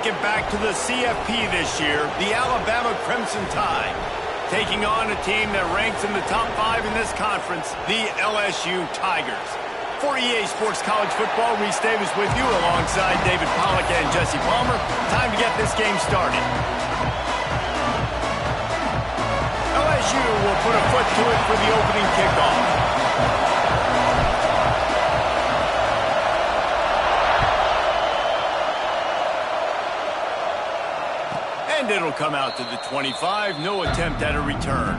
make it back to the CFP this year, the Alabama Crimson Tide, taking on a team that ranks in the top 5 in this conference, the LSU Tigers. For EA Sports College Football, Reese Davis with you alongside David Pollack and Jesse Palmer. Time to get this game started. LSU will put a foot to it for the opening kickoff. And it'll come out to the 25. No attempt at a return.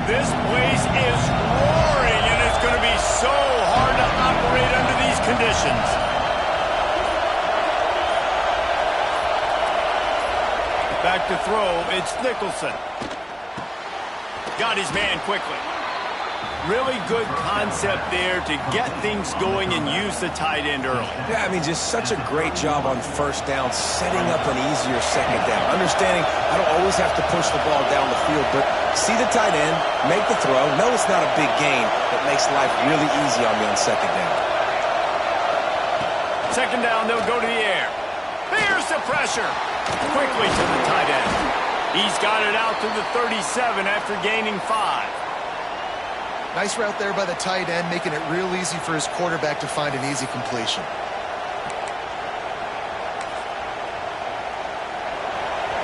This place is roaring, and it's going to be so hard to operate under these conditions. Back to throw, it's Nicholson. Got his man quickly. Really good concept there to get things going and use the tight end early. Yeah, I mean, just such a great job on first down, setting up an easier second down. Understanding I don't always have to push the ball down the field, but see the tight end, make the throw. No, it's not a big gain, but makes life really easy on me on second down. Second down, they'll go to the air. There's the pressure. Quickly to the tight end. He's got it out to the 37 after gaining 5. Nice route there by the tight end, making it real easy for his quarterback to find an easy completion.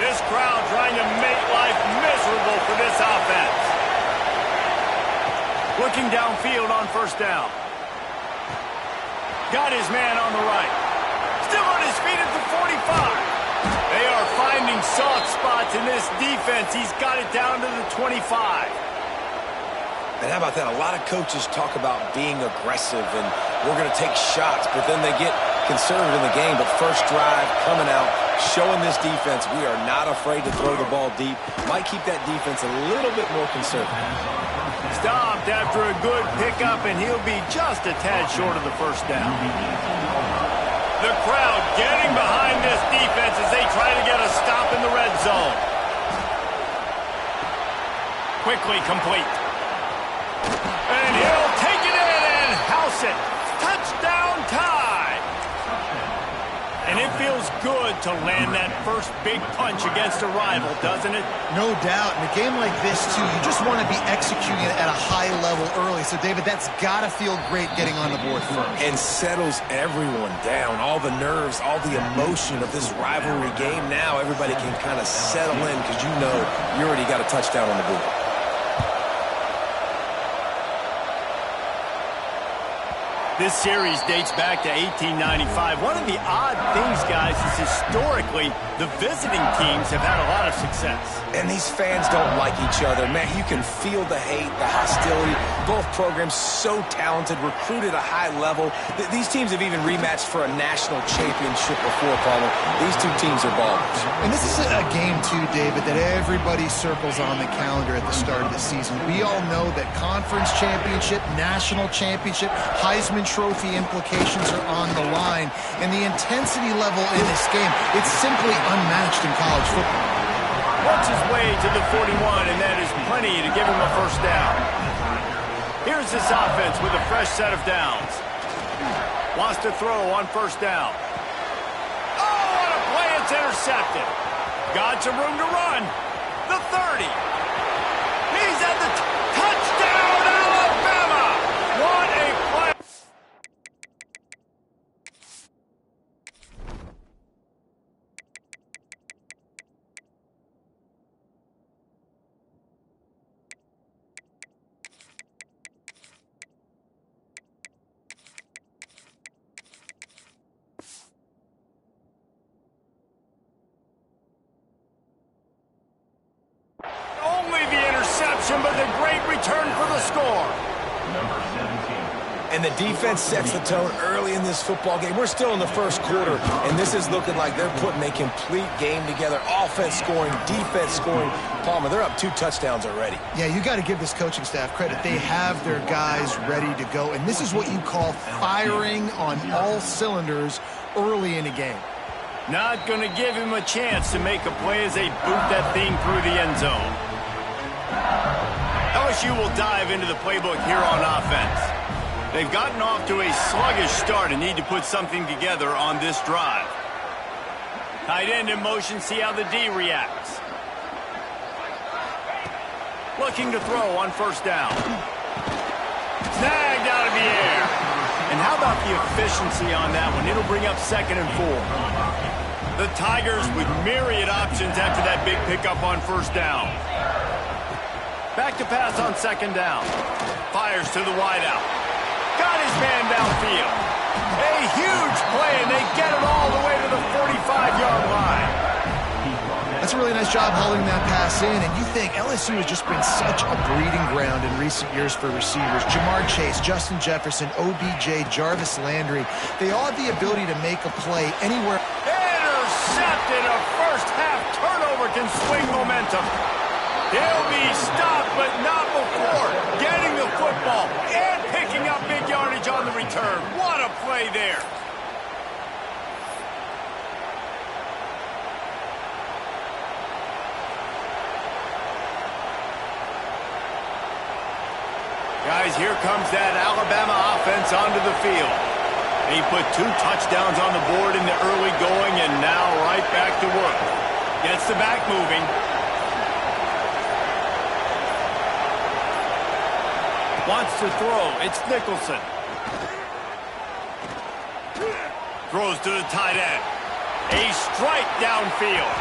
This crowd trying to make life miserable for this offense. Looking downfield on first down. Got his man on the right. Still on his feet at the 45. They are finding soft spots in this defense. He's got it down to the 25. And how about that? A lot of coaches talk about being aggressive and we're going to take shots, but then they get conservative in the game. But first drive, coming out, showing this defense we are not afraid to throw the ball deep. Might keep that defense a little bit more conservative. Stopped after a good pickup, and he'll be just a tad short of the first down. The crowd getting behind this defense as they try to get a stop in the red zone. Quickly complete. And he'll take it in and house it. Touchdown Tide. And it feels good to land that first big punch against a rival, doesn't it? No doubt. In a game like this, too, you just want to be executing it at a high level early. So, David, that's got to feel great getting on the board first. And settles everyone down. All the nerves, all the emotion of this rivalry game. Now everybody can kind of settle in because you know you already got a touchdown on the board. This series dates back to 1895. One of the odd things, guys, is historically the visiting teams have had a lot of success. And these fans don't like each other. Man, you can feel the hate, the hostility. Both programs so talented, recruited at a high level. These teams have even rematched for a national championship before, Palmer. These two teams are ballers. And this is a game, too, David, that everybody circles on the calendar at the start of the season. We all know that conference championship, national championship, Heisman Trophy implications are on the line. And the intensity level in this game, it's simply unmatched in college football. Works his way to the 41, and that is plenty to give him a first down. Here's this offense with a fresh set of downs. Wants to throw on first down. Oh, what a play. It's intercepted. Got some room to run. The 30. He's at the touchdown, Alabama. What a play. But the great return for the score. Number 17. And the defense sets the tone early in this football game. We're still in the first quarter, and this is looking like they're putting a complete game together. Offense scoring, defense scoring. Palmer, they're up 2 touchdowns already. Yeah, you got to give this coaching staff credit. They have their guys ready to go, and this is what you call firing on all cylinders early in a game. Not going to give him a chance to make a play as they boot that thing through the end zone. LSU will dive into the playbook here on offense. They've gotten off to a sluggish start and need to put something together on this drive. Tight end in motion, see how the D reacts. Looking to throw on first down. Snagged out of the air. And how about the efficiency on that one? It'll bring up 2nd and 4. The Tigers with myriad options after that big pickup on first down. Back to pass on 2nd down. Fires to the wideout. Got his man downfield. A huge play, and they get it all the way to the 45-yard line. That's a really nice job holding that pass in, and you think LSU has just been such a breeding ground in recent years for receivers. Jamar Chase, Justin Jefferson, OBJ, Jarvis Landry. They all have the ability to make a play anywhere. Intercepted. A first-half turnover can swing momentum. He'll be stopped, but not before getting the football and picking up big yardage on the return. What a play there. Guys, here comes that Alabama offense onto the field. He put 2 touchdowns on the board in the early going and now right back to work. Gets the back moving. Wants to throw. It's Nicholson. Throws to the tight end. A strike downfield.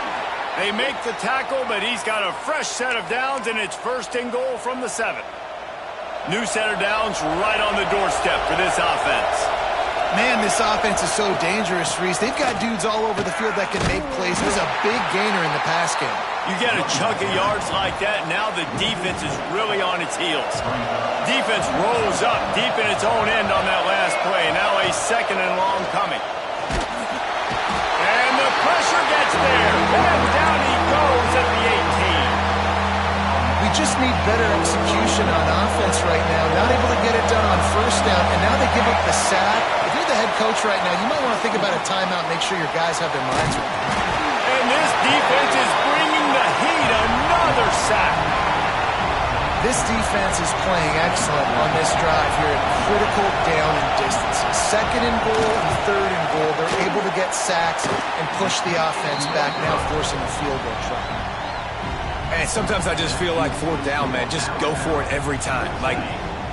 They make the tackle, but he's got a fresh set of downs, and it's 1st and goal from the 7. New set of downs right on the doorstep for this offense. Man, this offense is so dangerous, Reese. They've got dudes all over the field that can make plays. It was a big gainer in the pass game. You get a chunk of yards like that, now the defense is really on its heels. Defense rolls up deep in its own end on that last play. Now a 2nd and long coming. And the pressure gets there. And down he goes at the 18. We just need better execution on offense right now. Not able to get it done on first down, and now they give up the sack. If you're the head coach right now, you might want to think about a timeout and make sure your guys have their minds right. And this defense is bringing the heat. Another sack. This defense is playing excellent on this drive here at critical down and distances. 2nd and goal and 3rd and goal. They're able to get sacks and push the offense back, now forcing a field goal try. And sometimes I just feel like 4th down, man. Just go for it every time. Like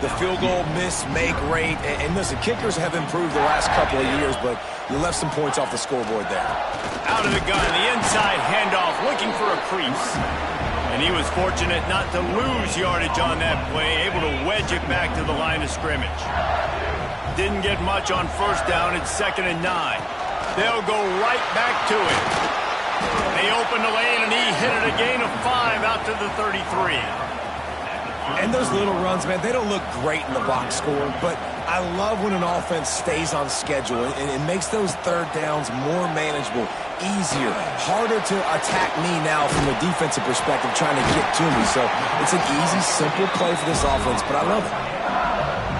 the field goal miss-make rate. And listen, kickers have improved the last couple of years, but you left some points off the scoreboard there. Out of the gun, the inside handoff, looking for a crease. And he was fortunate not to lose yardage on that play, able to wedge it back to the line of scrimmage. Didn't get much on first down. It's 2nd and 9. They'll go right back to it. They opened the lane, and he hit it a gain of 5 out to the 33. And those little runs, man, they don't look great in the box score, but I love when an offense stays on schedule, and it makes those 3rd downs more manageable, easier, harder to attack me now from a defensive perspective trying to get to me. So it's an easy, simple play for this offense, but I love it.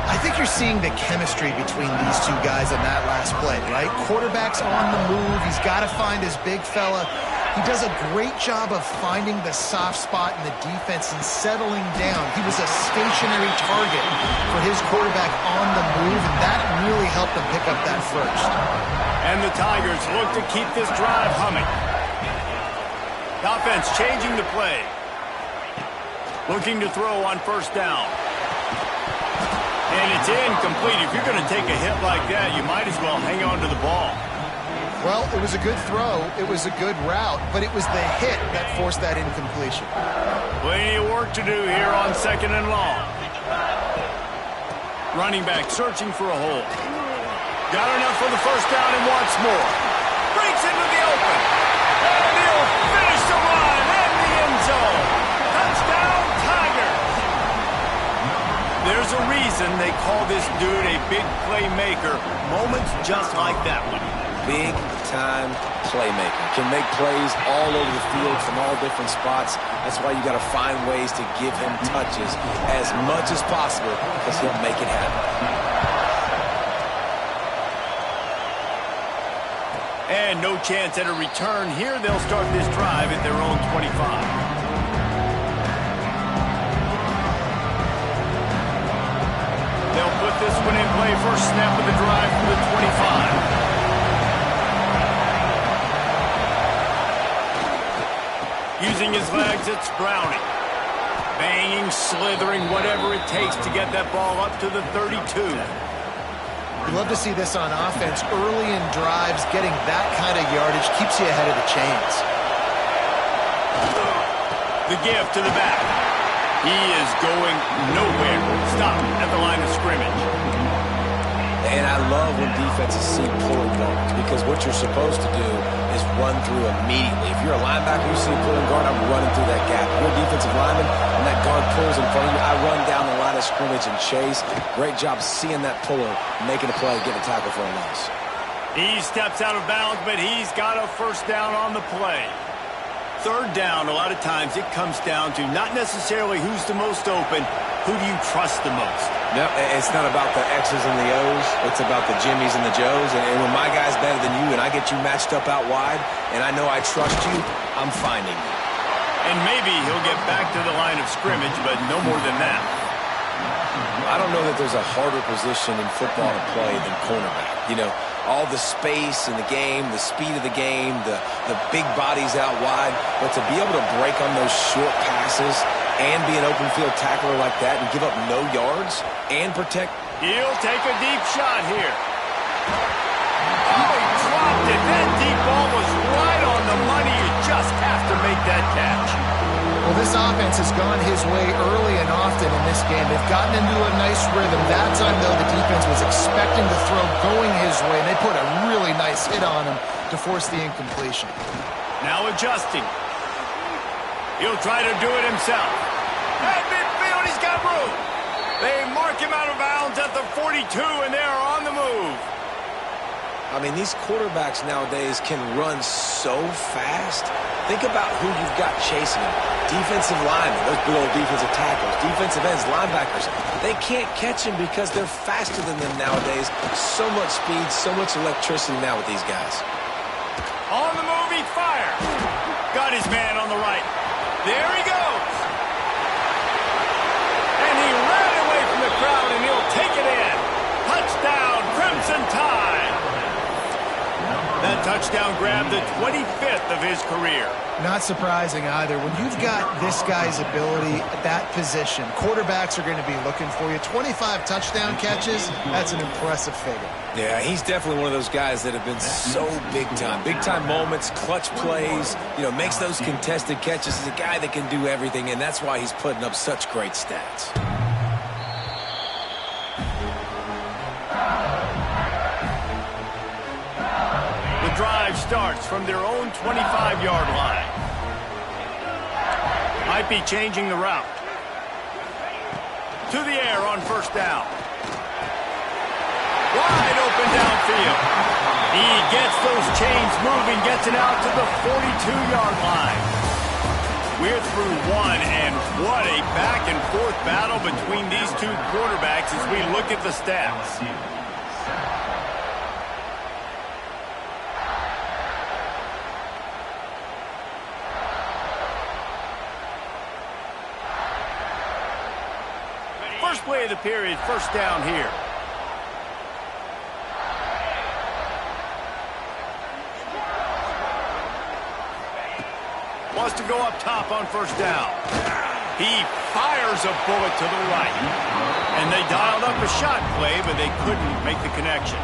I think you're seeing the chemistry between these two guys on that last play, right? Quarterback's on the move. He's got to find his big fella. He does a great job of finding the soft spot in the defense and settling down. He was a stationary target for his quarterback on the move, and that really helped him pick up that first. And the Tigers look to keep this drive humming. The offense changing the play. Looking to throw on first down. And it's incomplete. If you're going to take a hit like that, you might as well hang on to the ball. Well, it was a good throw. It was a good route, but it was the hit that forced that incompletion. Plenty of work to do here on 2nd and long. Running back searching for a hole. Got enough for the first down and wants more. Breaks into the open. And he'll finish the run in the end zone. Touchdown, Tigers. There's a reason they call this dude a big playmaker. Moments just like that one. Big-time playmaker. Can make plays all over the field from all different spots. That's why you got to find ways to give him touches as much as possible because he'll make it happen. And no chance at a return here. They'll start this drive at their own 25. They'll put this one in play. First snap of the drive for the 25. Using his legs, it's Browning. Banging, slithering, whatever it takes to get that ball up to the 32. You love to see this on offense. Early in drives, getting that kind of yardage keeps you ahead of the chains. The give to the back. He is going nowhere. Stop at the line of scrimmage. And I love when defenses see pulling guards, because what you're supposed to do is run through immediately. If you're a linebacker, you see a pulling guard, I'm running through that gap. If you're a defensive lineman and that guard pulls in front of you, I run down the line of scrimmage and chase. Great job seeing that puller, making a play, getting a tackle for a loss. He steps out of bounds, but he's got a first down on the play. Third down, a lot of times it comes down to not necessarily who's the most open, who do you trust the most? No, it's not about the X's and the O's. It's about the Jimmies and the Joes. And when my guy's better than you and I get you matched up out wide and I know I trust you, I'm finding you. And maybe he'll get back to the line of scrimmage, but no more than that. I don't know that there's a harder position in football to play than cornerback. You know, all the space in the game, the speed of the game, the big bodies out wide. But to be able to break on those short passes and be an open field tackler like that and give up no yards and protect. He'll take a deep shot here. Oh, he dropped it. That deep ball was right on the money. You just have to make that catch. Well, this offense has gone his way early and often in this game. They've gotten into a nice rhythm. That time, though, the defense was expecting the throw going his way, and they put a really nice hit on him to force the incompletion. Now adjusting. He'll try to do it himself. At midfield, he's got room. They mark him out of bounds at the 42, and they are on the move. I mean, these quarterbacks nowadays can run so fast. Think about who you've got chasing them. Defensive linemen, those big old defensive tackles, defensive ends, linebackers. They can't catch him because they're faster than them nowadays. So much speed, so much electricity now with these guys. On the move, he fires. Got his man on the right. There he goes. And he ran away from the crowd, and he'll take it in. Touchdown, Crimson Tide. That touchdown grabbed the 25th of his career. Not surprising either. When you've got this guy's ability at that position, quarterbacks are going to be looking for you. 25 touchdown catches, that's an impressive figure. Yeah, he's definitely one of those guys that have been so big time. Big time moments, clutch plays, makes those contested catches. He's a guy that can do everything, and that's why he's putting up such great stats. The drive starts from their own 25-yard line. Might be changing the route. To the air on first down. Wide open downfield. He gets those chains moving, gets it out to the 42-yard line. We're through one, and what a back-and-forth battle between these two quarterbacks as we look at the stats. First play of the period, first down here. Wants to go up top on first down. He fires a bullet to the right. And they dialed up a shot play, but they couldn't make the connection.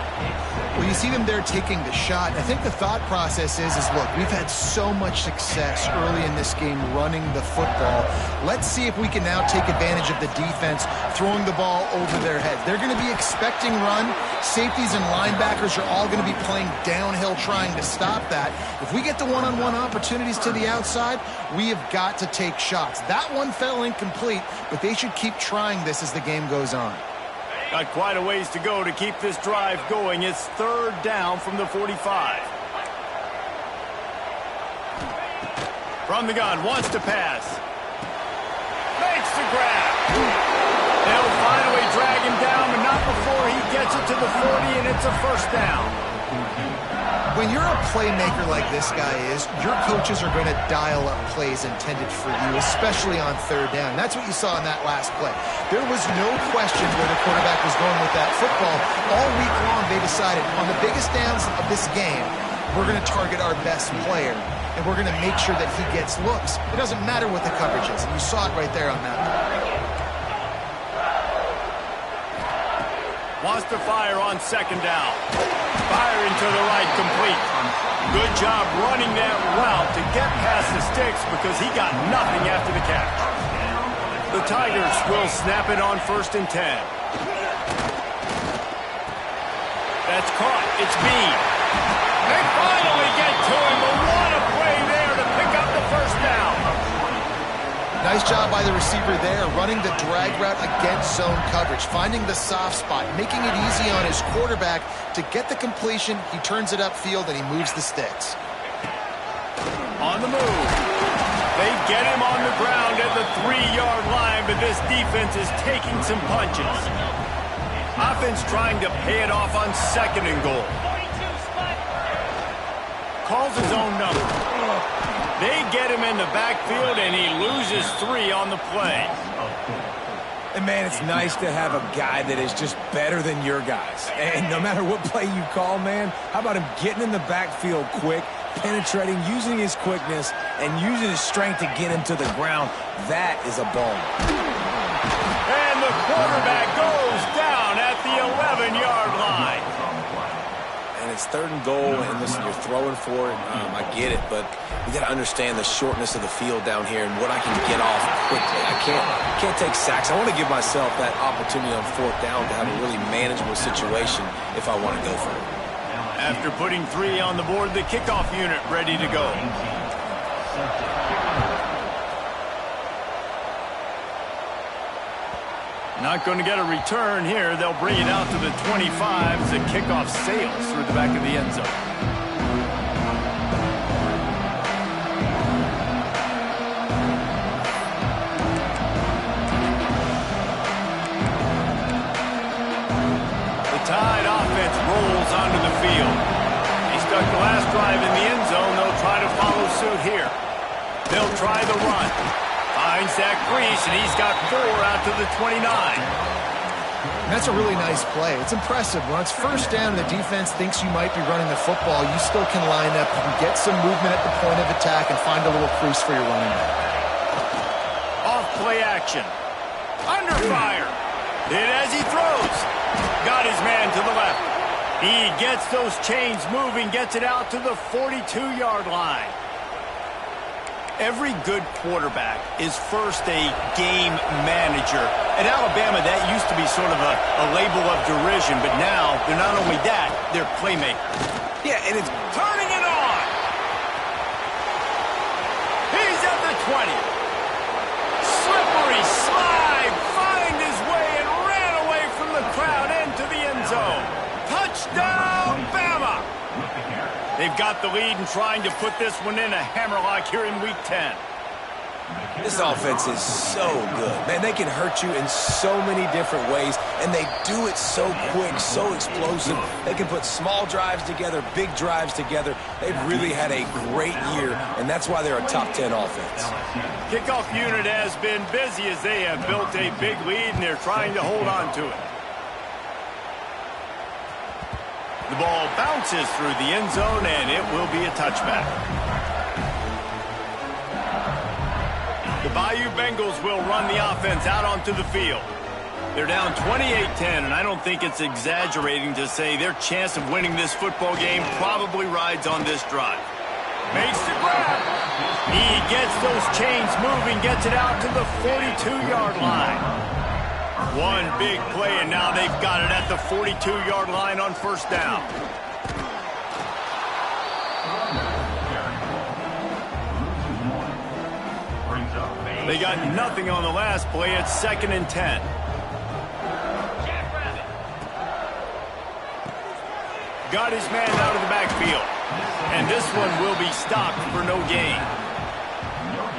Well, you see them there taking the shot. I think the thought process is look, we've had so much success early in this game running the football. Let's see if we can now take advantage of the defense throwing the ball over their heads. They're going to be expecting run. Safeties and linebackers are all going to be playing downhill trying to stop that. If we get the one-on-one opportunities to the outside, we have got to take shots. That one fell incomplete, but they should keep trying this as the game goes on. Got quite a ways to go to keep this drive going. It's third down from the 45. From the gun, wants to pass. Makes the grab. They'll finally drag him down, but not before he gets it to the 40, and it's a first down. When you're a playmaker like this guy is, your coaches are going to dial up plays intended for you, especially on third down. That's what you saw in that last play. There was no question where the quarterback was going with that football. All week long, they decided, on the biggest downs of this game, we're going to target our best player, and we're going to make sure that he gets looks. It doesn't matter what the coverage is, and you saw it right there on that play. Wants to fire on second down. Firing to the right, complete. Good job running that route to get past the sticks because he got nothing after the catch. The Tigers will snap it on 1st and 10. That's caught. It's Bean. They finally get to him, but what a play there to pick up the 1st down. Nice job by the receiver there, running the drag route against zone coverage, finding the soft spot, making it easy on his quarterback to get the completion. He turns it upfield, and he moves the sticks. On the move. They get him on the ground at the 3-yard line, but this defense is taking some punches. Offense trying to pay it off on 2nd and goal. Calls his own number. They get him in the backfield, and he loses 3 on the play. And, man, it's nice to have a guy that is just better than your guys. And no matter what play you call, man, how about him getting in the backfield quick, penetrating, using his quickness, and using his strength to get him to the ground? That is a ball. And the quarterback goes down at the 11-yard line. And it's 3rd and goal, and listen, you're throwing for it. I get it, but you got to understand the shortness of the field down here and what I can get off quickly. I can't take sacks. I want to give myself that opportunity on 4th down to have a really manageable situation if I want to go for it. After putting 3 on the board, the kickoff unit ready to go. Not going to get a return here. They'll bring it out to the 25 as the kickoff sails through the back of the end zone. The Tide offense rolls onto the field. He stuck the last drive in the end zone. They'll try to follow suit here. They'll try the run. Finds that crease, and he's got 4 out to the 29. That's a really nice play. It's impressive. When it's 1st down and the defense thinks you might be running the football, you still can line up. You can get some movement at the point of attack and find a little crease for your running back. Off play action. Under fire. Did as he throws. Got his man to the left. He gets those chains moving, gets it out to the 42-yard line. Every good quarterback is first a game manager. At Alabama, that used to be sort of a label of derision, but now they're not only that, they're playmakers. Yeah, and it's Turning it on! He's at the 20. Slippery slide, find his way and ran away from the crowd into the end zone. Touchdown, Bama! They've got the lead and trying to put this one in a hammerlock here in Week 10. This offense is so good. Man, they can hurt you in so many different ways, and they do it so quick, so explosive. They can put small drives together, big drives together. They've really had a great year, and that's why they're a top 10 offense. Kickoff unit has been busy as they have built a big lead, and they're trying to hold on to it. The ball bounces through the end zone, and it will be a touchback. The Bayou Bengals will run the offense out onto the field. They're down 28-10, and I don't think it's exaggerating to say their chance of winning this football game probably rides on this drive. Makes the grab. He gets those chains moving, gets it out to the 42-yard line. One big play, and now they've got it at the 42-yard line on 1st down. They got nothing on the last play. It's 2nd and 10. Got his man out of the backfield. And this one will be stopped for no gain.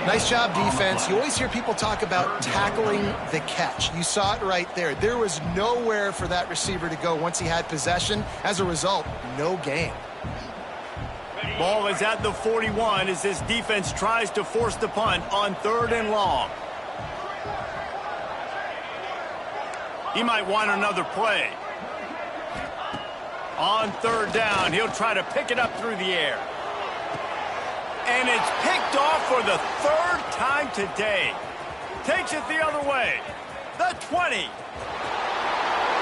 Nice job, defense. You always hear people talk about tackling the catch. You saw it right there. There was nowhere for that receiver to go once he had possession. As a result, no gain. Ball is at the 41 as this defense tries to force the punt on 3rd and long. He might want another play. On 3rd down, he'll try to pick it up through the air. And it's picked off for the 3rd time today. Takes it the other way. The 20.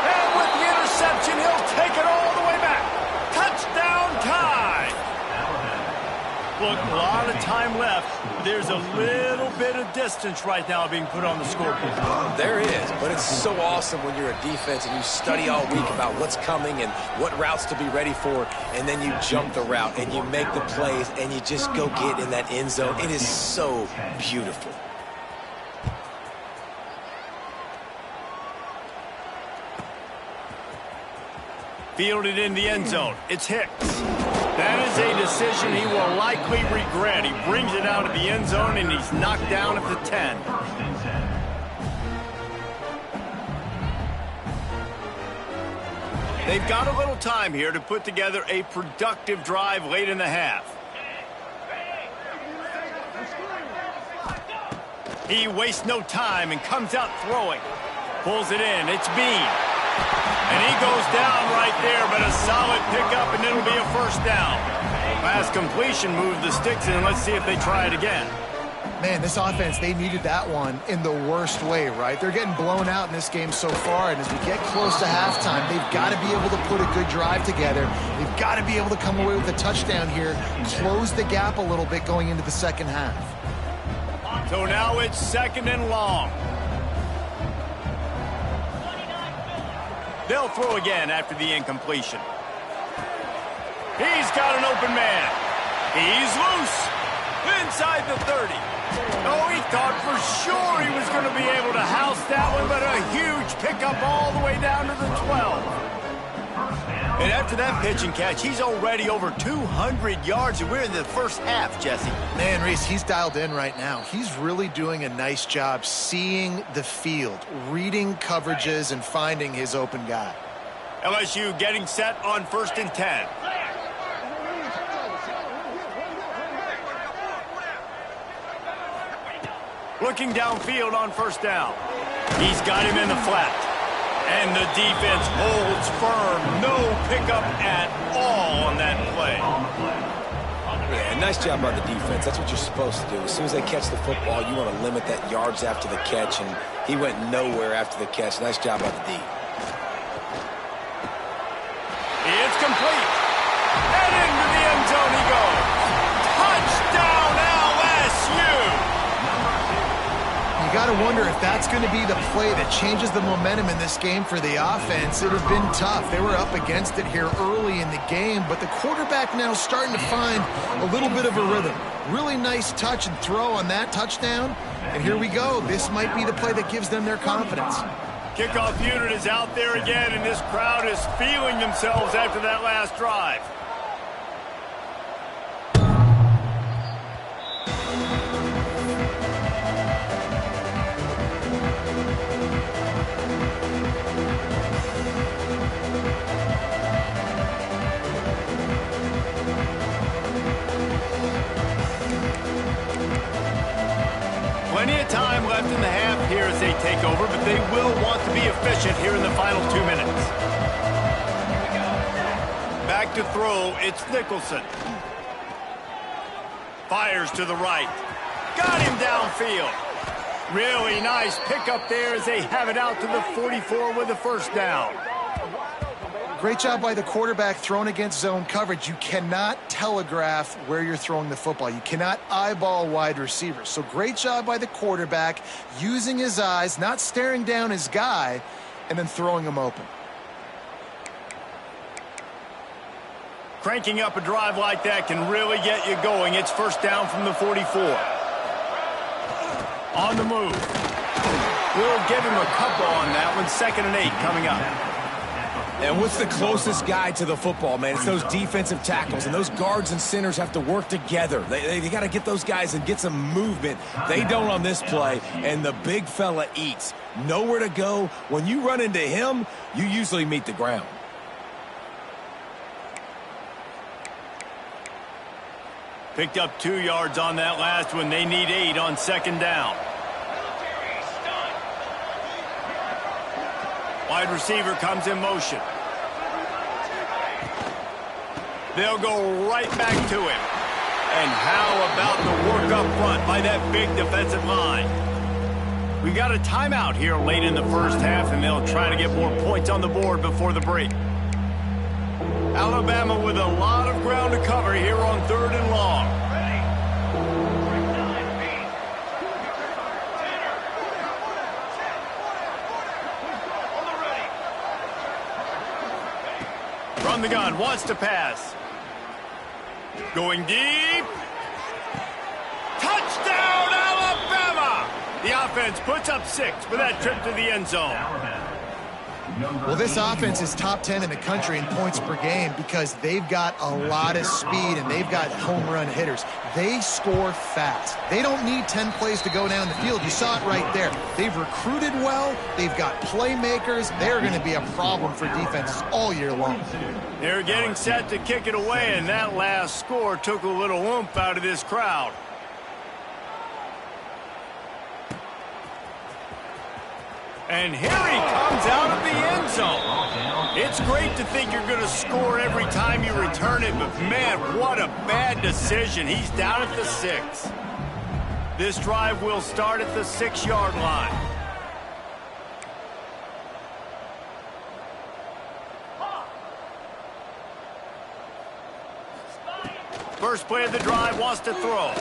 And with the interception, he'll take it all the way back. Touchdown tie. Look, a lot of time left. There's a little bit of distance right now being put on the scoreboard. There is, but it's so awesome when you're a defense and you study all week about what's coming and what routes to be ready for, and then you jump the route and you make the plays and you just go get in that end zone. It is so beautiful. Fielded in the end zone. It's Hicks. That is a decision he will likely regret. He brings it out of the end zone, and he's knocked down at the 10. They've got a little time here to put together a productive drive late in the half. He wastes no time and comes out throwing. Pulls it in. It's Bean. And he goes down right there, but a solid pickup, and it'll be a 1st down. Last completion moved the sticks in. Let's see if they try it again. Man, this offense, they needed that one in the worst way, right? They're getting blown out in this game so far, and as we get close to halftime, they've got to be able to put a good drive together. They've got to be able to come away with a touchdown here, close the gap a little bit going into the second half. So now it's 2nd and long. They'll throw again after the incompletion. He's got an open man. He's loose. Inside the 30. Oh, he thought for sure he was going to be able to house that one, but a huge pickup all the way down to the 12. And after that pitch and catch, he's already over 200 yards, and we're in the first half, Jesse. Man, Reese, he's dialed in right now. He's really doing a nice job seeing the field, reading coverages, and finding his open guy. LSU getting set on 1st and 10. Looking downfield on 1st down. He's got him in the flat. And the defense holds firm. No pickup at all on that play. Yeah, nice job by the defense. That's what you're supposed to do. As soon as they catch the football, you want to limit that yards after the catch, and he went nowhere after the catch. Nice job by the D. It's complete. And into the end zone he goes. Touchdown, LSU! You got to wonder if that's going to be the play that changes the momentum in this game for the offense. It would have been tough. They were up against it here early in the game, but the quarterback now starting to find a little bit of a rhythm. Really nice touch and throw on that touchdown. And here we go. This might be the play that gives them their confidence. Kickoff unit is out there again, and this crowd is feeling themselves after that last drive. Plenty of time left in the half here as they take over, but they will want to be efficient here in the final 2 minutes. Back to throw, it's Nicholson. Fires to the right. Got him downfield. Really nice pickup there as they have it out to the 44 with a 1st down. Great job by the quarterback thrown against zone coverage. You cannot telegraph where you're throwing the football. You cannot eyeball wide receivers. So great job by the quarterback using his eyes, not staring down his guy, and then throwing him open. Cranking up a drive like that can really get you going. It's 1st down from the 44. On the move. We'll give him a couple on that one. 2nd and 8 coming up. And what's the closest guy to the football, man? It's those defensive tackles, and those guards and centers have to work together. They got to get those guys and get some movement. They don't on this play, and the big fella eats. Nowhere to go. When you run into him, you usually meet the ground. Picked up 2 yards on that last one. They need 8 on second down. Wide receiver comes in motion. They'll go right back to him. And how about the work up front by that big defensive line? We got a timeout here late in the first half, and they'll try to get more points on the board before the break. Alabama with a lot of ground to cover here on 3rd and long. From the gun, wants to pass. Going deep. Touchdown, Alabama! The offense puts up 6 for that trip to the end zone. Well, this offense is top 10 in the country in points per game because they've got a lot of speed and they've got home run hitters. They score fast. They don't need 10 plays to go down the field. You saw it right there. They've recruited well. They've got playmakers. They're going to be a problem for defenses all year long. They're getting set to kick it away, and that last score took a little oomph out of this crowd. And here he comes out of the end zone. It's great to think you're going to score every time you return it, but man, what a bad decision. He's down at the 6. This drive will start at the 6-yard line. First play of the drive, wants to throw.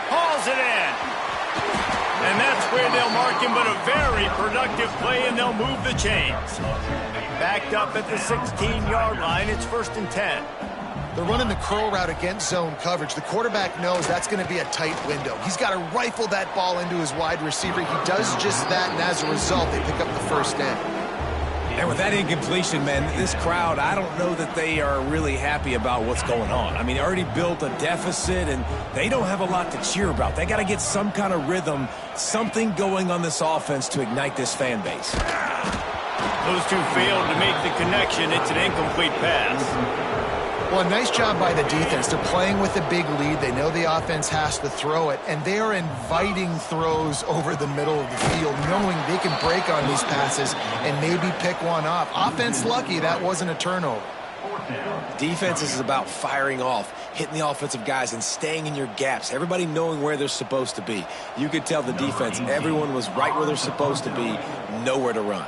Hauls it in. And that's where they'll mark him, but a very productive play, and they'll move the chains. Backed up at the 16-yard line, it's 1st and 10. They're running the curl route against zone coverage. The quarterback knows that's going to be a tight window. He's got to rifle that ball into his wide receiver. He does just that, and as a result, they pick up the first down. And with that incompletion, man, this crowd, I don't know that they are really happy about what's going on. I mean, they already built a deficit, and they don't have a lot to cheer about. They got to get some kind of rhythm, something going on this offense to ignite this fan base. Those two failed to make the connection. It's an incomplete pass. Well, a nice job by the defense. They're playing with a big lead. They know the offense has to throw it, and they are inviting throws over the middle of the field, knowing they can break on these passes and maybe pick one off. Offense lucky that wasn't a turnover. Defense is about firing off, hitting the offensive guys, and staying in your gaps. Everybody knowing where they're supposed to be. You could tell the defense, everyone was right where they're supposed to be, nowhere to run.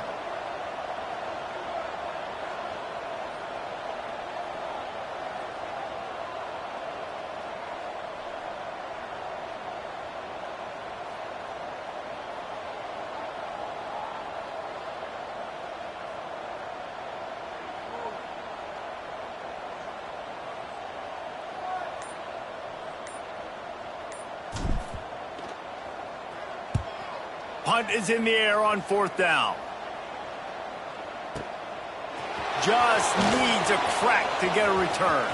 Punt is in the air on 4th down. Just needs a crack to get a return.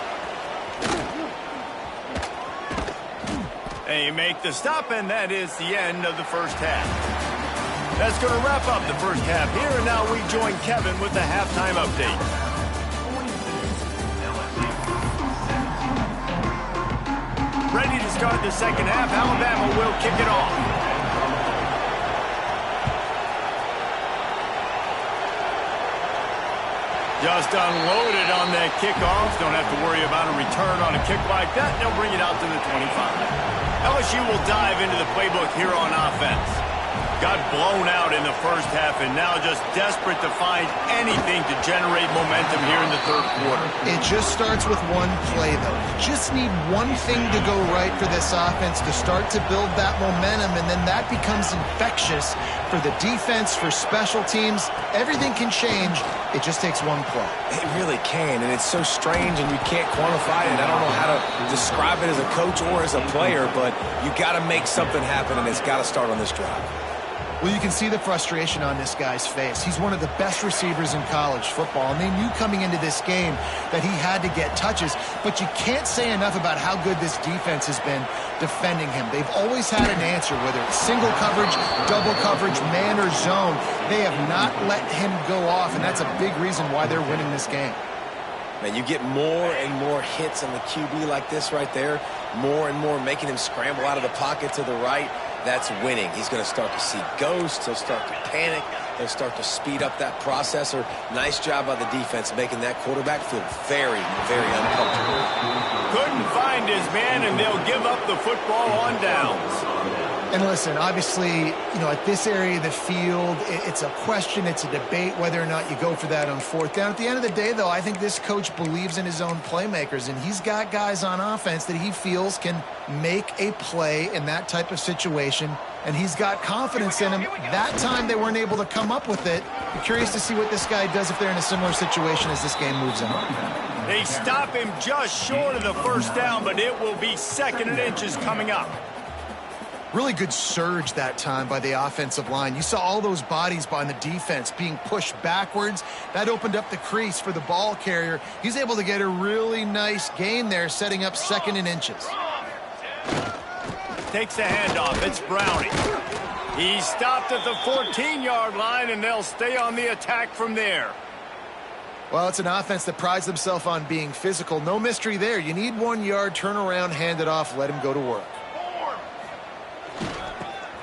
They make the stop, and that is the end of the first half. That's going to wrap up the first half here, and now we join Kevin with the halftime update. Ready to start the second half. Alabama will kick it off. Just unloaded on that kickoff. Don't have to worry about a return on a kick like that. They'll bring it out to the 25. LSU will dive into the playbook here on offense. Got blown out in the first half and now just desperate to find anything to generate momentum here in the 3rd quarter. It just starts with one play, though. You just need one thing to go right for this offense to start to build that momentum, and then that becomes infectious for the defense, for special teams. Everything can change. It just takes one play. It really can, and it's so strange, and you can't quantify it. I don't know how to describe it as a coach or as a player, but you got to make something happen, and it's got to start on this drive. Well, you can see the frustration on this guy's face. He's one of the best receivers in college football, and they knew coming into this game that he had to get touches, but you can't say enough about how good this defense has been defending him. They've always had an answer, whether it's single coverage, double coverage, man or zone. They have not let him go off, and that's a big reason why they're winning this game. Man, you get more and more hits on the QB like this right there, more and more making him scramble out of the pocket to the right. That's winning. He's going to start to see ghosts. He'll start to panic. He'll start to speed up that processor. Nice job by the defense making that quarterback feel very, very uncomfortable. Couldn't find his man, and they'll give up the football on downs. And listen, obviously, at this area of the field, it's a question, it's a debate whether or not you go for that on fourth down. At the end of the day, though, I think this coach believes in his own playmakers, and he's got guys on offense that he feels can make a play in that type of situation, and he's got confidence in him. That time they weren't able to come up with it. I'm curious to see what this guy does if they're in a similar situation as this game moves on. They stop him just short of the first down, but it will be 2nd and inches coming up. Really good surge that time by the offensive line. You saw all those bodies by the defense being pushed backwards. That opened up the crease for the ball carrier. He's able to get a really nice gain there, setting up 2nd and inches. Takes the handoff. It's Browning. He stopped at the 14-yard line, and they'll stay on the attack from there. Well, it's an offense that prides themselves on being physical. No mystery there. You need 1 yard, turn around, hand it off, let him go to work.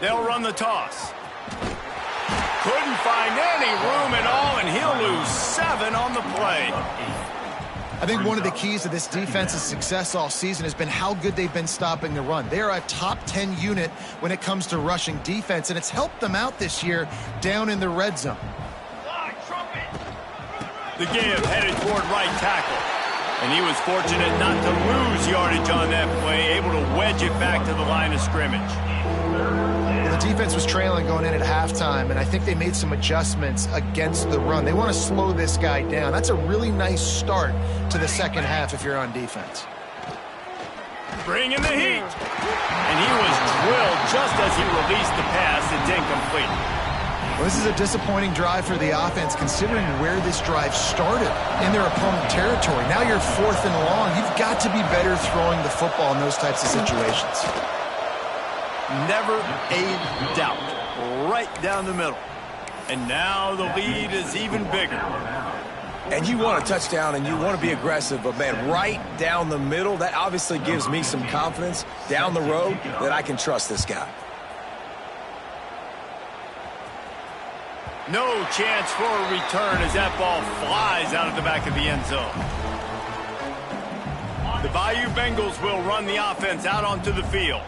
They'll run the toss. Couldn't find any room at all, and he'll lose 7 on the play. I think one of the keys to this defense's success all season has been how good they've been stopping the run. They are a top 10 unit when it comes to rushing defense, and it's helped them out this year down in the red zone. The give headed toward right tackle. And he was fortunate not to lose yardage on that play, able to wedge it back to the line of scrimmage. The defense was trailing going in at halftime, and I think they made some adjustments against the run. They want to slow this guy down. That's a really nice start to the second half if you're on defense. Bringing the heat. And he was drilled just as he released the pass. It's incomplete. Well, this is a disappointing drive for the offense, considering where this drive started in their opponent territory. Now you're 4th and long. You've got to be better throwing the football in those types of situations. Never a doubt. Right down the middle. And now the lead is even bigger. And you want a touchdown and you want to be aggressive, but man, right down the middle, that obviously gives me some confidence down the road that I can trust this guy. No chance for a return as that ball flies out of the back of the end zone. The Bayou Bengals will run the offense out onto the field.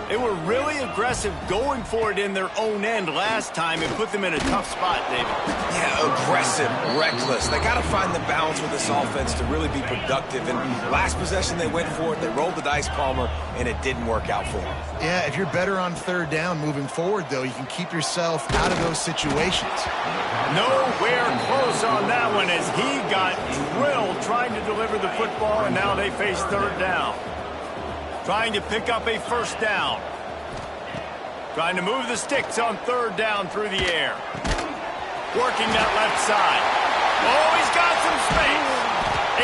They were really aggressive going for it in their own end last time and put them in a tough spot, David. Yeah, aggressive, reckless. They got to find the balance with this offense to really be productive. And last possession, they went for it. They rolled the dice, Palmer, and it didn't work out for them. Yeah, if you're better on 3rd down moving forward, though, you can keep yourself out of those situations. Nowhere close on that one as he got drilled trying to deliver the football, and now they face 3rd down. Trying to pick up a 1st down. Trying to move the sticks on 3rd down through the air. Working that left side. Oh, he's got some space.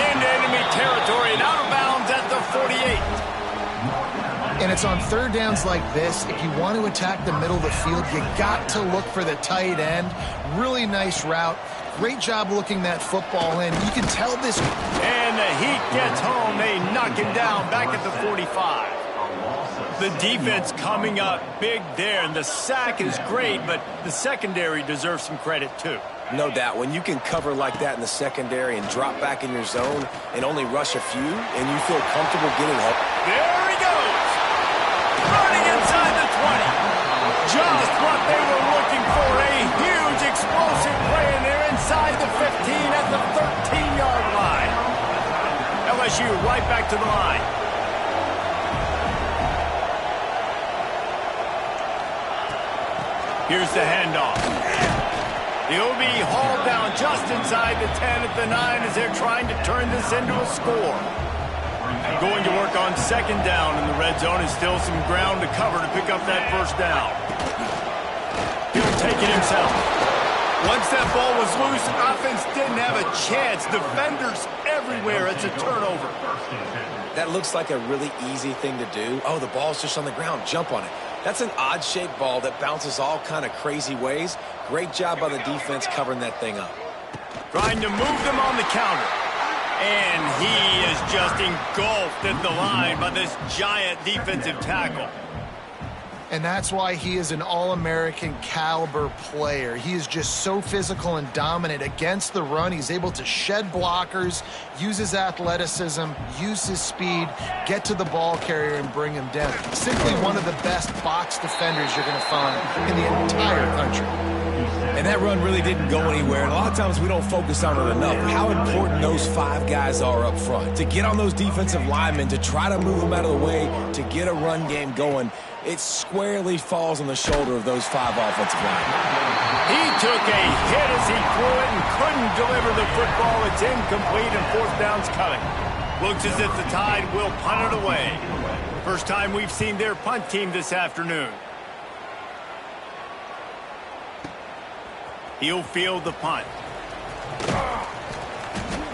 Into enemy territory and out of bounds at the 48. And it's on 3rd downs like this. If you want to attack the middle of the field, you got to look for the tight end. Really nice route. Great job looking that football in. You can tell this. And the heat gets home. They knock him down back at the 45. The defense coming up big there, and the sack is great, but the secondary deserves some credit too. No doubt. When you can cover like that in the secondary and drop back in your zone and only rush a few, and you feel comfortable getting help. There he goes. Running inside the 20. Just what they were looking for. A huge explosive play, and they're inside the 15 at the 13-yard line. LSU right back to the line. Here's the handoff. He'll be hauled down just inside the 10 at the 9 as they're trying to turn this into a score. Going to work on 2nd down in the red zone, and still some ground to cover to pick up that 1st down. He'll take it himself. Once that ball was loose, offense didn't have a chance. Defenders everywhere. It's a turnover. That looks like a really easy thing to do. Oh, the ball's just on the ground. Jump on it. That's an odd-shaped ball that bounces all kind of crazy ways. Great job by the defense covering that thing up. Trying to move them on the counter. And he is just engulfed at the line by this giant defensive tackle. And that's why he is an All-American caliber player. He is just so physical and dominant against the run. He's able to shed blockers, use his athleticism, use his speed, get to the ball carrier and bring him down. Simply one of the best box defenders you're going to find in the entire country. And that run really didn't go anywhere. And a lot of times we don't focus on it enough. How important those 5 guys are up front. To get on those defensive linemen, to try to move them out of the way, to get a run game going, it squarely falls on the shoulder of those 5 offensive linemen. He took a hit as he threw it and couldn't deliver the football. It's incomplete and 4th down's coming. Looks as if the Tide will punt it away. First time we've seen their punt team this afternoon. He'll field the punt.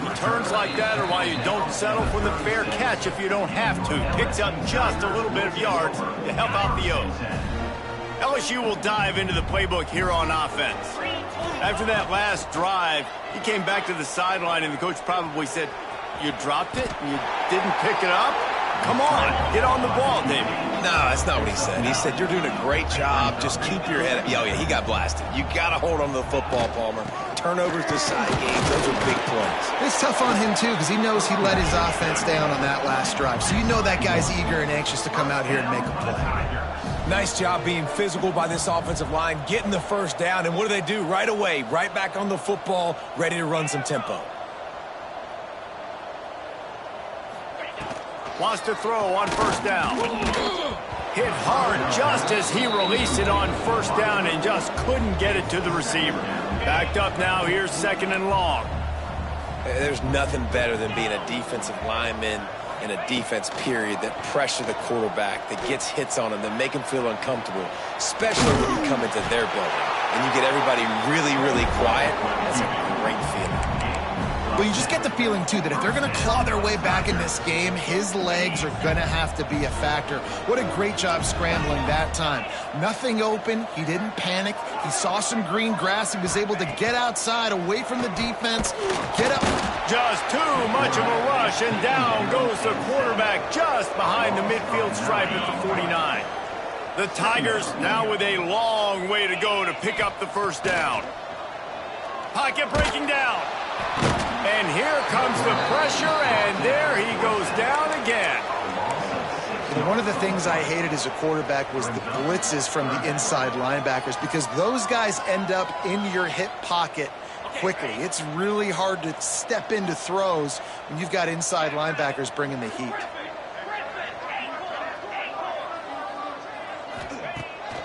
Returns like that are why you don't settle for the fair catch if you don't have to. Picks up just a little bit of yards to help out the O's. LSU will dive into the playbook here on offense. After that last drive, he came back to the sideline and the coach probably said, "You dropped it and you didn't pick it up? Come on, get on the ball, David." No, that's not what he said. He said, "You're doing a great job. Just keep your head up." Oh, yeah, he got blasted. You got to hold on to the football, Palmer. Turnovers decide games. Those are big plays. It's tough on him, too, because he knows he let his offense down on that last drive. So you know that guy's eager and anxious to come out here and make a play. Nice job being physical by this offensive line, getting the first down. And what do? Right away, right back on the football, ready to run some tempo. Wants to throw on 1st down. Hit hard just as he released it on 1st down and just couldn't get it to the receiver. Backed up now, here's 2nd and long. There's nothing better than being a defensive lineman in a defense period that pressure the quarterback, that gets hits on him, that make him feel uncomfortable, especially when you come into their building and you get everybody really, really quiet. That's a great feeling. Well, you just get the feeling, too, that if they're going to claw their way back in this game, his legs are going to have to be a factor. What a great job scrambling that time. Nothing open. He didn't panic. He saw some green grass. He was able to get outside, away from the defense, get up. Just too much of a rush, and down goes the quarterback just behind the midfield stripe at the 49. The Tigers now with a long way to go to pick up the 1st down. Pocket breaking down. And here comes the pressure, and there he goes down again. One of the things I hated as a quarterback was the blitzes from the inside linebackers, because those guys end up in your hip pocket quickly. It's really hard to step into throws when you've got inside linebackers bringing the heat.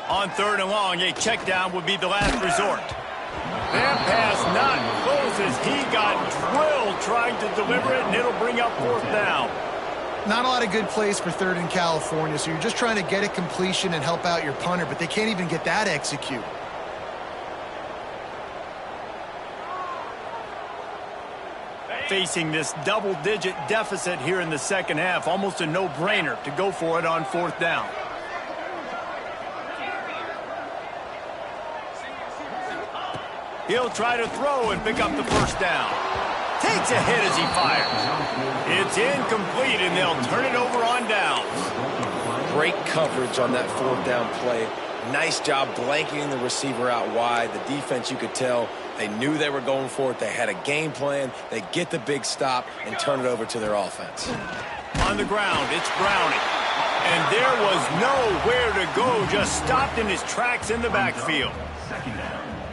On 3rd and long, a check down would be the last resort. That pass not close as he got drilled trying to deliver it, and it'll bring up 4th down. Not a lot of good plays for 3rd in California, so you're just trying to get a completion and help out your punter, but they can't even get that execute. Facing this double-digit deficit here in the 2nd half, almost a no-brainer to go for it on 4th down. He'll try to throw and pick up the 1st down. Takes a hit as he fires. It's incomplete, and they'll turn it over on downs. Great coverage on that 4th down play. Nice job blanketing the receiver out wide. The defense, you could tell, they knew they were going for it. They had a game plan. They get the big stop and turn it over to their offense. On the ground, it's Browning. And there was nowhere to go, just stopped in his tracks in the backfield.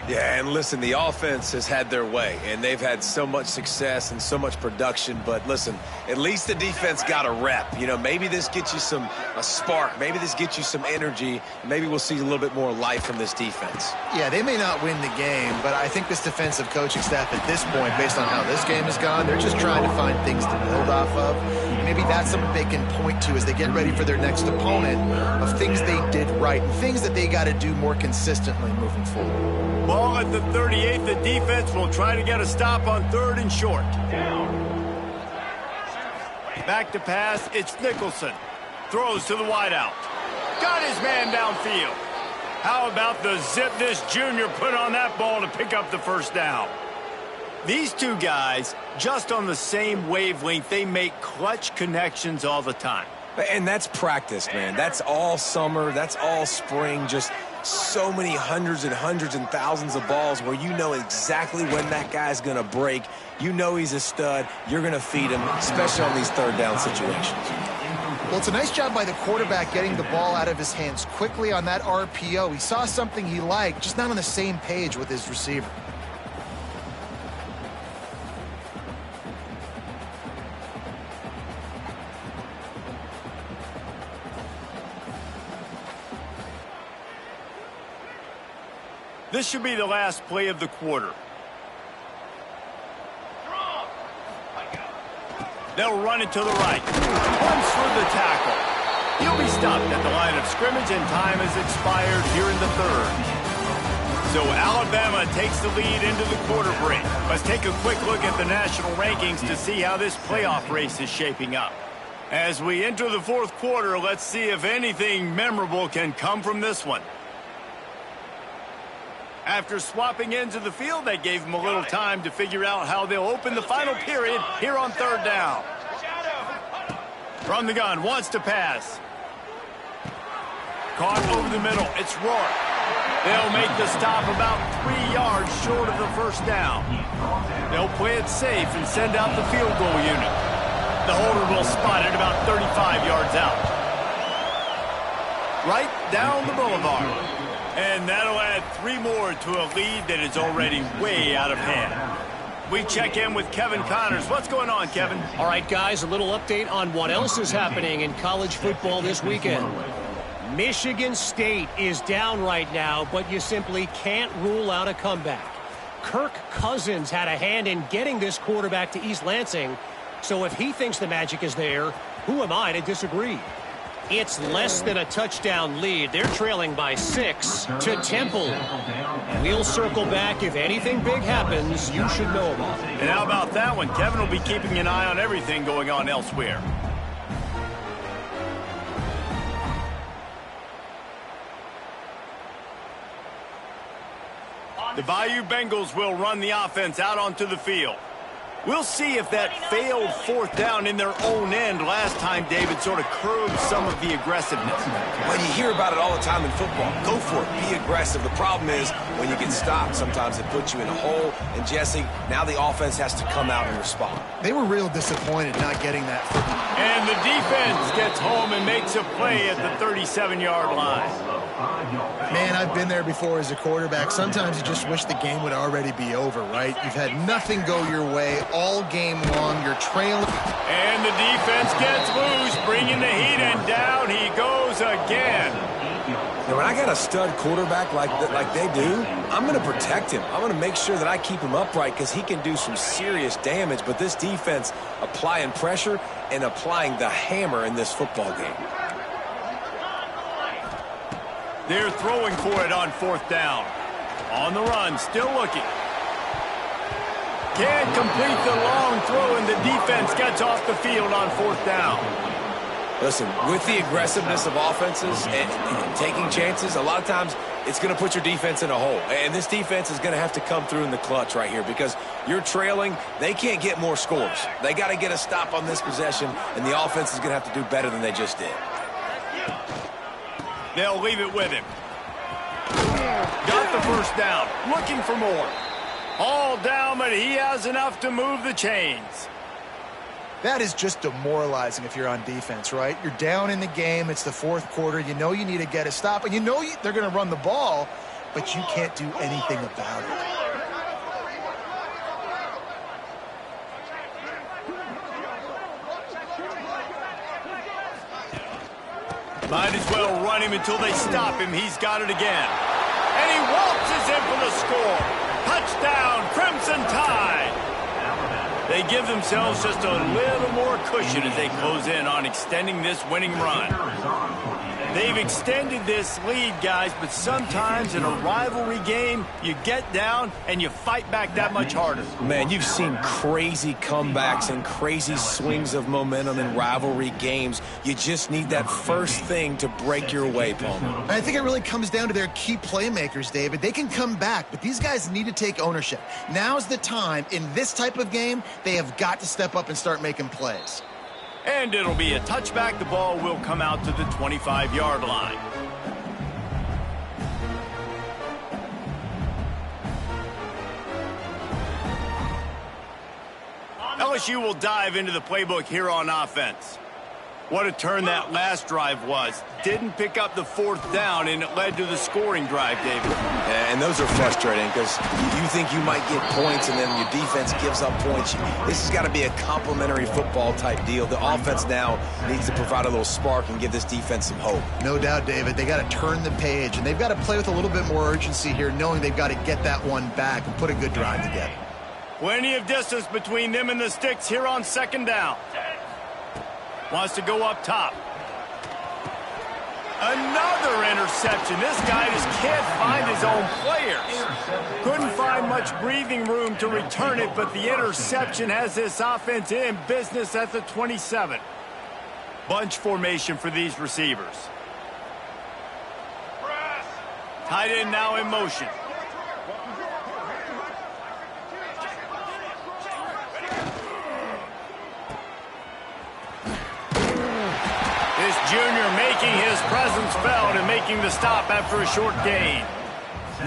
Yeah, and listen, the offense has had their way, and they've had so much success and so much production. But listen, at least the defense got a rep. You know, maybe this gets you a spark. Maybe this gets you some energy. Maybe we'll see a little bit more life from this defense. Yeah, they may not win the game, but I think this defensive coaching staff at this point, based on how this game has gone, they're just trying to find things to build off of. Maybe that's something they can point to as they get ready for their next opponent, of things they did right and things that they got to do more consistently moving forward. Ball at the 38. The defense will try to get a stop on 3rd and short. Back to pass. It's Nicholson. Throws to the wideout. Got his man downfield. How about the zip this junior put on that ball to pick up the 1st down? These two guys, just on the same wavelength, they make clutch connections all the time. And that's practice, man. That's all summer. That's all spring. Just so many hundreds and thousands of balls where you know exactly when that guy's going to break. You know he's a stud. You're going to feed him, especially on these third down situations. Well, it's a nice job by the quarterback getting the ball out of his hands quickly on that RPO. He saw something he liked, just not on the same page with his receiver. This should be the last play of the quarter. They'll run it to the right. Runs through the tackle. He'll be stopped at the line of scrimmage, and time has expired here in the third. So Alabama takes the lead into the quarter break. Let's take a quick look at the national rankings to see how this playoff race is shaping up. As we enter the fourth quarter, let's see if anything memorable can come from this one. After swapping ends of the field, that gave them a little time to figure out how they'll open the final period here on third down. From the gun, wants to pass. Caught over the middle, it's Rourke. They'll make the stop about 3 yards short of the first down. They'll play it safe and send out the field goal unit. The holder will spot it about 35 yards out. Right down the boulevard. And that'll add 3 more to a lead that is already way out of hand. We check in with Kevin Connors. What's going on, Kevin? All right, guys, a little update on what else is happening in college football this weekend. Michigan State is down right now, but you simply can't rule out a comeback. Kirk Cousins had a hand in getting this quarterback to East Lansing, so if he thinks the magic is there, who am I to disagree? It's less than a touchdown lead. They're trailing by 6 to Temple. We'll circle back. If anything big happens, you should know about it. And how about that one? Kevin will be keeping an eye on everything going on elsewhere. The Bayou Bengals will run the offense out onto the field. We'll see if that failed fourth down in their own end last time, David, sort of curbed some of the aggressiveness. Well, you hear about it all the time in football. Go for it. Be aggressive. The problem is when you get stopped, sometimes it puts you in a hole. And, Jesse, now the offense has to come out and respond. They were real disappointed not getting that. And the defense gets home and makes a play at the 37-yard line. Man, I've been there before as a quarterback. Sometimes you just wish the game would already be over, right? You've had nothing go your way all game long. You're trailing. And the defense gets loose, bringing the heat, and down he goes again. Now, when I got a stud quarterback like they do, I'm going to protect him. I'm going to make sure that I keep him upright because he can do some serious damage. But this defense applying pressure and applying the hammer in this football game. They're throwing for it on fourth down. On the run, still looking. Can't complete the long throw, and the defense gets off the field on fourth down. Listen, with the aggressiveness of offenses and taking chances, a lot of times it's going to put your defense in a hole. And this defense is going to have to come through in the clutch right here because you're trailing. They can't get more scores. They got to get a stop on this possession, and the offense is going to have to do better than they just did. They'll leave it with him. Got the first down. Looking for more. All down, but he has enough to move the chains. That is just demoralizing if you're on defense, right? You're down in the game. It's the fourth quarter. You know you need to get a stop, and you know they're going to run the ball, but you can't do anything about it. Might as well run him until they stop him. He's got it again. And he waltzes in for the score. Touchdown, Crimson Tide. They give themselves just a little more cushion as they close in on extending this winning run. They've extended this lead, guys, but sometimes in a rivalry game, you get down and you fight back that much harder. Man, you've seen crazy comebacks and crazy swings of momentum in rivalry games. You just need that first thing to break your way, Palmer. I think it really comes down to their key playmakers, David. They can come back, but these guys need to take ownership. Now's the time. In this type of game, they have got to step up and start making plays. And it'll be a touchback. The ball will come out to the 25-yard line. LSU will dive into the playbook here on offense. What a turn that last drive was. Didn't pick up the fourth down, and it led to the scoring drive, David. And those are frustrating because you think you might get points and then your defense gives up points. This has got to be a complementary football type deal. The offense now needs to provide a little spark and give this defense some hope. No doubt, David. They got to turn the page, and they've got to play with a little bit more urgency here, knowing they've got to get that one back and put a good drive together. Plenty of distance between them and the sticks here on second down. Wants to go up top. Another interception. This guy just can't find his own players. Couldn't find much breathing room to return it, but the interception has this offense in business at the 27. Bunch formation for these receivers. Tight end now in motion. Junior making his presence felt and making the stop after a short gain.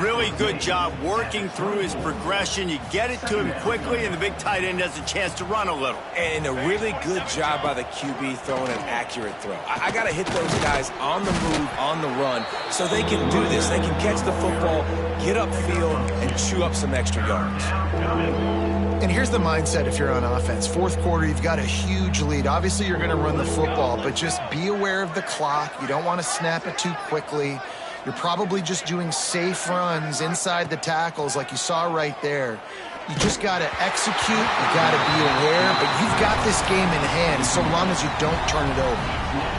Really good job working through his progression. You get it to him quickly, and the big tight end has a chance to run a little. And a really good job by the QB throwing an accurate throw. I got to hit those guys on the move, on the run, so they can do this. They can catch the football, get upfield, and chew up some extra yards. And here's the mindset if you're on offense. Fourth quarter, you've got a huge lead. Obviously, you're going to run the football, but just be aware of the clock. You don't want to snap it too quickly. You're probably just doing safe runs inside the tackles like you saw right there. You just got to execute. You got to be aware, but you've got this game in hand so long as you don't turn it over.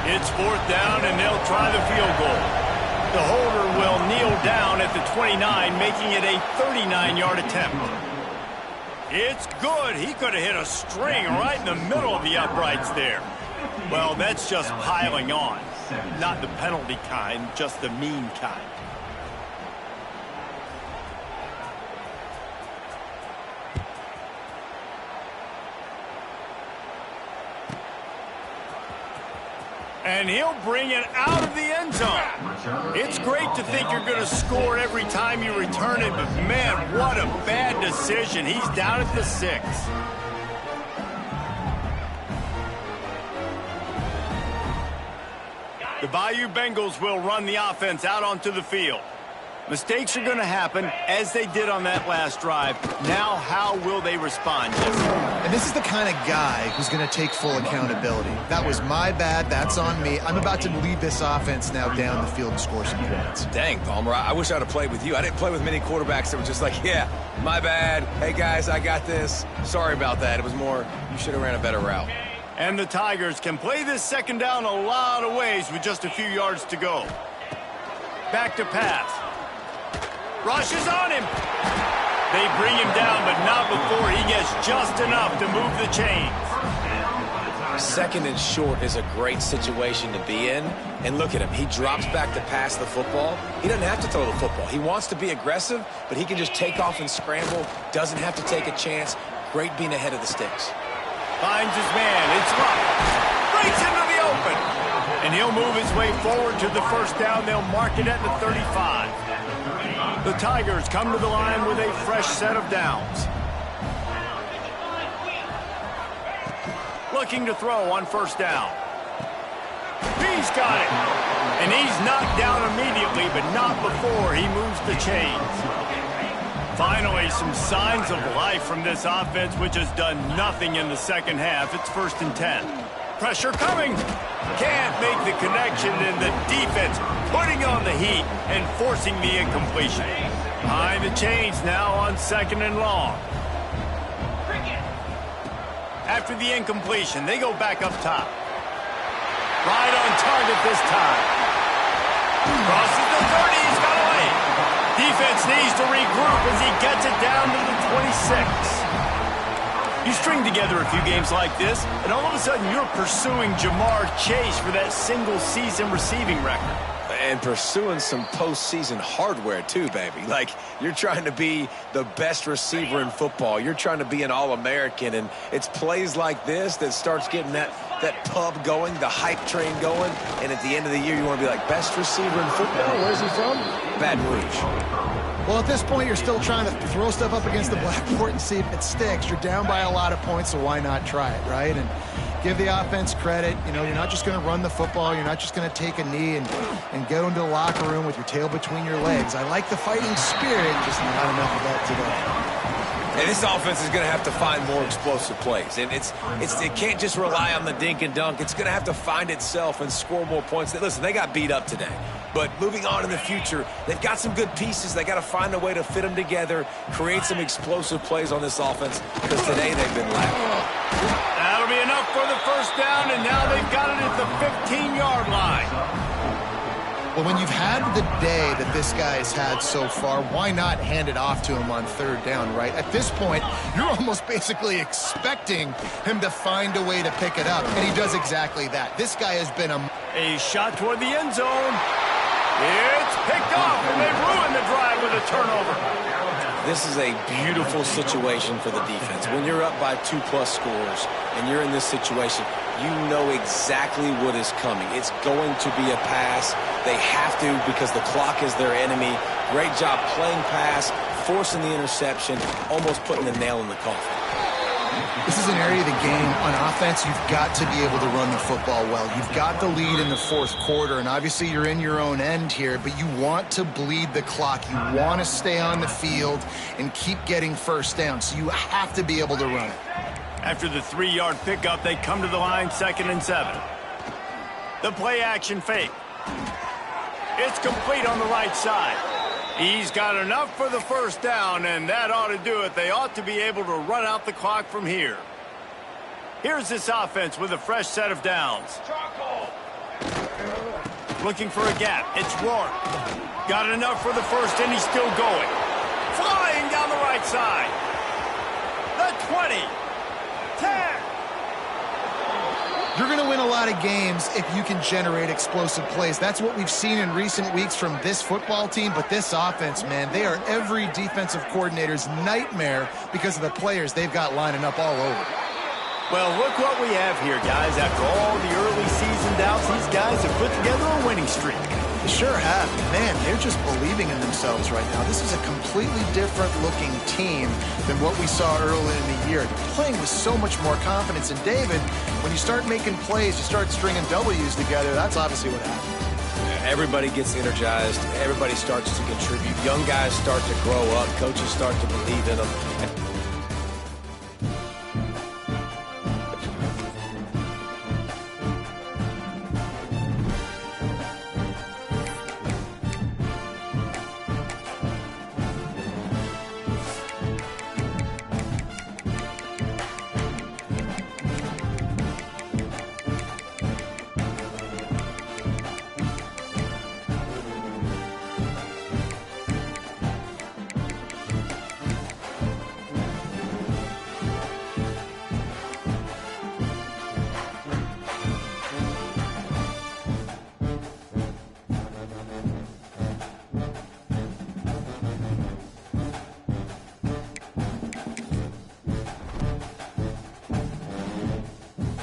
It's fourth down, and they'll try the field goal. The holder will kneel down at the 29, making it a 39-yard attempt. It's good. He could have hit a string right in the middle of the uprights there. Well, that's just piling on. Not the penalty kind, just the mean kind. And he'll bring it out of the end zone. It's great to think you're going to score every time you return it, but man, what a bad decision. He's down at the 6. The Bayou Bengals will run the offense out onto the field. Mistakes are going to happen, as they did on that last drive. Now, how will they respond, Jesse? And this is the kind of guy who's going to take full accountability. That was my bad. That's on me. I'm about to lead this offense now down the field and score some points. Dang, Palmer, I wish I'd have played with you. I didn't play with many quarterbacks that were just like, yeah, my bad. Hey, guys, I got this. Sorry about that. It was more, you should have ran a better route. And the Tigers can play this second down a lot of ways with just a few yards to go. Back to pass. Rushes on him. They bring him down, but not before he gets just enough to move the chains. Second and short is a great situation to be in. And look at him. He drops back to pass the football. He doesn't have to throw the football. He wants to be aggressive, but he can just take off and scramble. Doesn't have to take a chance. Great being ahead of the sticks. Finds his man. It's Luck. Breaks into the open. And he'll move his way forward to the first down. They'll mark it at the 35. The Tigers come to the line with a fresh set of downs. Looking to throw on first down. He's got it. And he's knocked down immediately, but not before he moves the chains. Finally, some signs of life from this offense, which has done nothing in the second half. It's 1st and 10. Pressure coming. Can't make the connection, and the defense putting on the heat and forcing the incompletion. Behind the chains now on 2nd and long. After the incompletion, they go back up top. Right on target this time. Crosses the 30. He's got a lead. Defense needs to regroup as he gets it down to the 26. You string together a few games like this, and all of a sudden you're pursuing Jamar Chase for that single-season receiving record. And pursuing some postseason hardware too, baby. Like, you're trying to be the best receiver in football. You're trying to be an All-American, and it's plays like this that starts getting that pub going, the hype train going, and at the end of the year you want to be like, best receiver in football? Where's he from? Baton Rouge. Well, at this point, you're still trying to throw stuff up against the blackboard and see if it sticks. You're down by a lot of points, so why not try it, right? And give the offense credit. You know, you're not just going to run the football. You're not just going to take a knee and go into the locker room with your tail between your legs. I like the fighting spirit, just not enough of that today. And this offense is going to have to find more explosive plays. And it can't just rely on the dink and dunk. It's going to have to find itself and score more points. Listen, they got beat up today. But moving on in the future, they've got some good pieces. They got to find a way to fit them together, create some explosive plays on this offense, because today they've been lacking. That'll be enough for the first down, and now they've got it at the 15-yard line. Well, when you've had the day that this guy's had so far, why not hand it off to him on third down, right? At this point, you're almost basically expecting him to find a way to pick it up, and he does exactly that. This guy has been a shot toward the end zone. It's picked off, and they ruin the drive with a turnover. This is a beautiful situation for the defense. When you're up by 2+ scores and you're in this situation, you know exactly what is coming. It's going to be a pass. They have to, because the clock is their enemy. Great job playing pass, forcing the interception, almost putting the nail in the coffin. This is an area of the game on offense you've got to be able to run the football well. You've got the lead in the fourth quarter, and obviously you're in your own end here, but you want to bleed the clock. You want to stay on the field and keep getting first down, so you have to be able to run it. After the 3-yard pickup, they come to the line, 2nd and 7. The play action fake. It's complete on the right side. He's got enough for the first down, and that ought to do it. They ought to be able to run out the clock from here. Here's this offense with a fresh set of downs. Looking for a gap. It's Rourke. Got enough for the first, and he's still going. Flying down the right side. The 20. 10. You're going to win a lot of games if you can generate explosive plays. That's what we've seen in recent weeks from this football team, but this offense, man, they are every defensive coordinator's nightmare because of the players they've got lining up all over. Well, look what we have here, guys. After all the early season doubts, these guys have put together a winning streak. They sure have. Man, they're just believing in themselves right now. This is a completely different looking team than what we saw early in the year. They're playing with so much more confidence. And David, when you start making plays, you start stringing W's together, that's obviously what happens. Everybody gets energized. Everybody starts to contribute. Young guys start to grow up. Coaches start to believe in them.